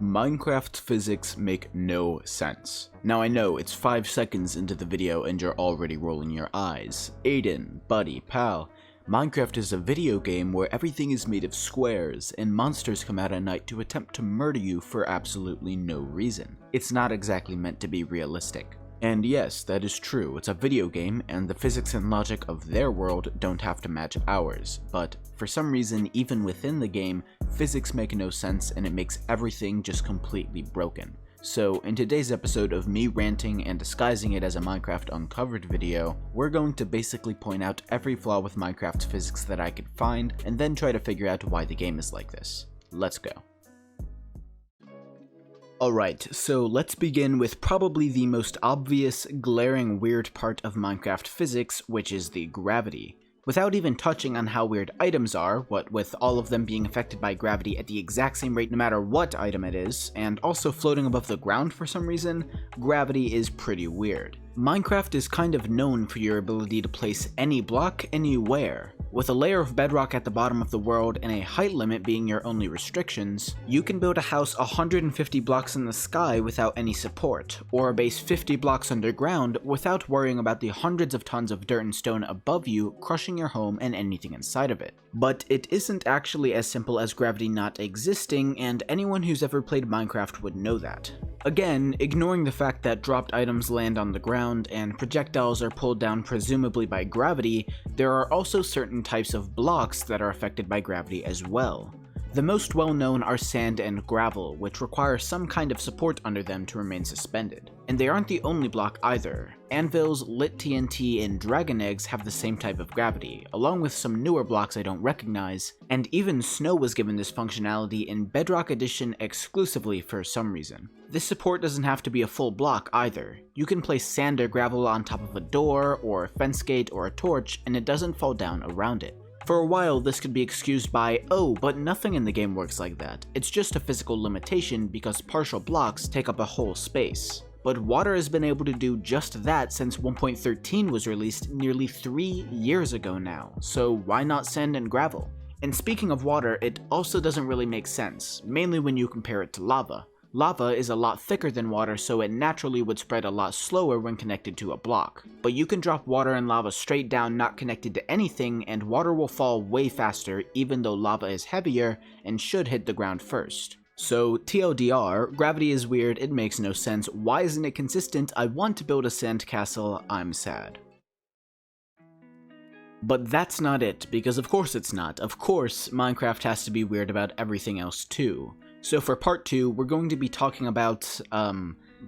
Minecraft physics make no sense. Now I know it's 5 seconds into the video and you're already rolling your eyes. Aiden, buddy, pal. Minecraft is a video game where everything is made of squares and monsters come out at night to attempt to murder you for absolutely no reason. It's not exactly meant to be realistic. And yes, that is true, it's a video game and the physics and logic of their world don't have to match ours, but for some reason even within the game, physics make no sense and it makes everything just completely broken. So in today's episode of me ranting and disguising it as a Minecraft Uncovered video, we're going to basically point out every flaw with Minecraft physics that I could find and then try to figure out why the game is like this. Let's go. Alright, so let's begin with probably the most obvious, glaring weird part of Minecraft physics, which is the gravity. Without even touching on how weird items are, what with all of them being affected by gravity at the exact same rate no matter what item it is, and also floating above the ground for some reason, gravity is pretty weird. Minecraft is kind of known for your ability to place any block anywhere. With a layer of bedrock at the bottom of the world and a height limit being your only restrictions, you can build a house 150 blocks in the sky without any support, or a base 50 blocks underground without worrying about the hundreds of tons of dirt and stone above you crushing your home and anything inside of it. But it isn't actually as simple as gravity not existing, and anyone who's ever played Minecraft would know that. Again, ignoring the fact that dropped items land on the ground and projectiles are pulled down presumably by gravity, there are also certain types of blocks that are affected by gravity as well. The most well-known are sand and gravel, which require some kind of support under them to remain suspended. And they aren't the only block either. Anvils, lit TNT, and dragon eggs have the same type of gravity, along with some newer blocks I don't recognize, and even snow was given this functionality in Bedrock Edition exclusively for some reason. This support doesn't have to be a full block either. You can place sand or gravel on top of a door, or a fence gate, or a torch, and it doesn't fall down around it. For a while, this could be excused by, oh, but nothing in the game works like that. It's just a physical limitation because partial blocks take up a whole space. But water has been able to do just that since 1.13 was released nearly 3 years ago now, so why not sand and gravel? And speaking of water, it also doesn't really make sense, mainly when you compare it to lava. Lava is a lot thicker than water, so it naturally would spread a lot slower when connected to a block. But you can drop water and lava straight down not connected to anything, and water will fall way faster even though lava is heavier and should hit the ground first. So TLDR, gravity is weird, it makes no sense, why isn't it consistent? I want to build a sandcastle, I'm sad. But that's not it, because of course it's not. Of course, Minecraft has to be weird about everything else too. So for part 2, we're going to be talking about,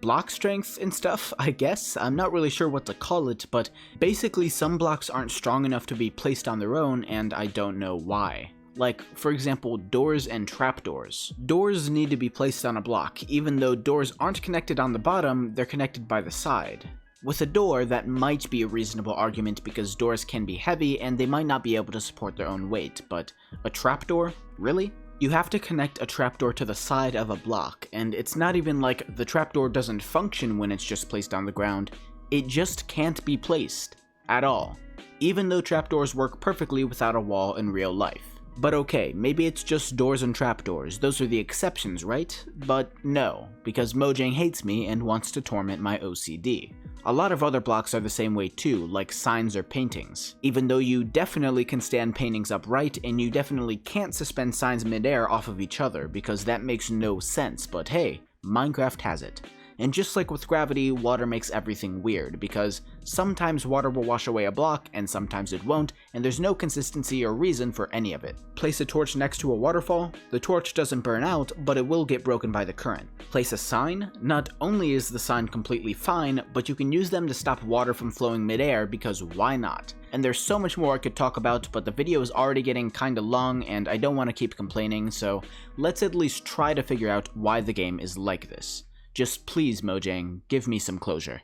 block strength and stuff, I guess? I'm not really sure what to call it, but basically some blocks aren't strong enough to be placed on their own, and I don't know why. Like, for example, doors and trapdoors. Doors need to be placed on a block, even though doors aren't connected on the bottom, they're connected by the side. With a door, that might be a reasonable argument because doors can be heavy and they might not be able to support their own weight, but a trapdoor? Really? You have to connect a trapdoor to the side of a block, and it's not even like the trapdoor doesn't function when it's just placed on the ground, it just can't be placed. At all. Even though trapdoors work perfectly without a wall in real life. But okay, maybe it's just doors and trapdoors, those are the exceptions, right? But no, because Mojang hates me and wants to torment my OCD. A lot of other blocks are the same way too, like signs or paintings. Even though you definitely can stand paintings upright, and you definitely can't suspend signs midair off of each other, because that makes no sense, but hey, Minecraft has it. And just like with gravity, water makes everything weird, because sometimes water will wash away a block, and sometimes it won't, and there's no consistency or reason for any of it. Place a torch next to a waterfall, the torch doesn't burn out, but it will get broken by the current. Place a sign, not only is the sign completely fine, but you can use them to stop water from flowing midair, because why not? And there's so much more I could talk about, but the video is already getting kinda long, and I don't want to keep complaining, so let's at least try to figure out why the game is like this. Just please, Mojang, give me some closure.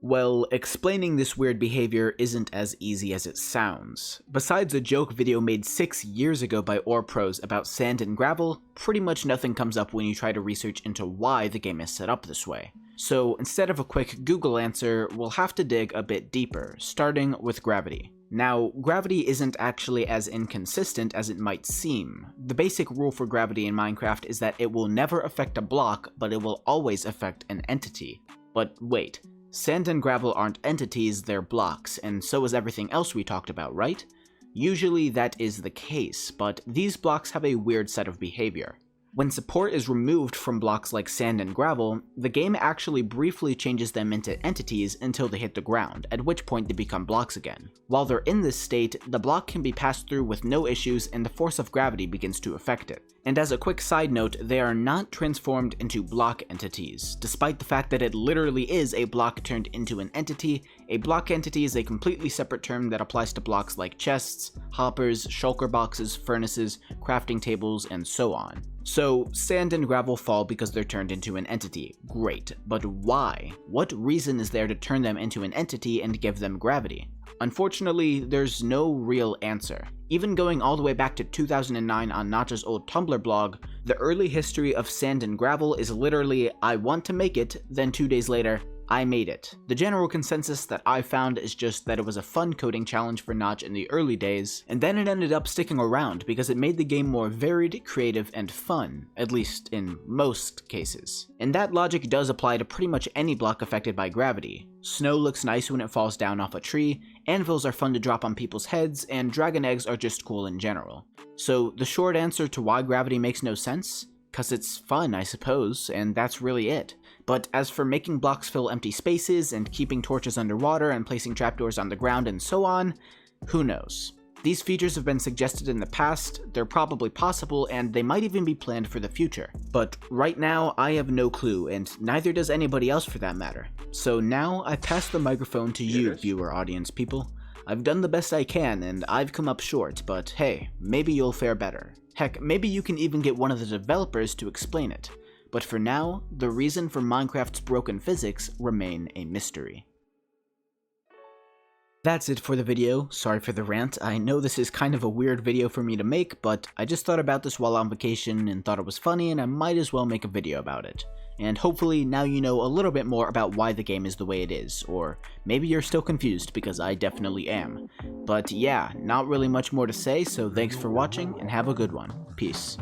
Well, explaining this weird behavior isn't as easy as it sounds. Besides a joke video made 6 years ago by OrPros about sand and gravel, pretty much nothing comes up when you try to research into why the game is set up this way. So instead of a quick Google answer, we'll have to dig a bit deeper, starting with gravity. Now, gravity isn't actually as inconsistent as it might seem. The basic rule for gravity in Minecraft is that it will never affect a block, but it will always affect an entity. But wait, sand and gravel aren't entities, they're blocks, and so is everything else we talked about, right? Usually that is the case, but these blocks have a weird set of behavior. When support is removed from blocks like sand and gravel, the game actually briefly changes them into entities until they hit the ground, at which point they become blocks again. While they're in this state, the block can be passed through with no issues and the force of gravity begins to affect it. And as a quick side note, they are not transformed into block entities. Despite the fact that it literally is a block turned into an entity, a block entity is a completely separate term that applies to blocks like chests, hoppers, shulker boxes, furnaces, crafting tables, and so on. So, sand and gravel fall because they're turned into an entity. Great, but why? What reason is there to turn them into an entity and give them gravity? Unfortunately, there's no real answer. Even going all the way back to 2009 on Notch's old Tumblr blog, the early history of sand and gravel is literally, I want to make it, then 2 days later, I made it. The general consensus that I found is just that it was a fun coding challenge for Notch in the early days, and then it ended up sticking around because it made the game more varied, creative, and fun, at least in most cases. And that logic does apply to pretty much any block affected by gravity. Snow looks nice when it falls down off a tree, anvils are fun to drop on people's heads, and dragon eggs are just cool in general. So the short answer to why gravity makes no sense? 'Cause it's fun, I suppose, and that's really it. But as for making blocks fill empty spaces and keeping torches underwater and placing trapdoors on the ground and so on, who knows? These features have been suggested in the past, they're probably possible, and they might even be planned for the future. But right now, I have no clue, and neither does anybody else for that matter. So now, I pass the microphone to you, viewer audience people. I've done the best I can, and I've come up short, but hey, maybe you'll fare better. Heck, maybe you can even get one of the developers to explain it. But for now, the reason for Minecraft's broken physics remain a mystery. That's it for the video. Sorry for the rant. I know this is kind of a weird video for me to make, but I just thought about this while on vacation and thought it was funny and I might as well make a video about it. And hopefully now you know a little bit more about why the game is the way it is, or maybe you're still confused because I definitely am. But yeah, not really much more to say, so thanks for watching and have a good one. Peace.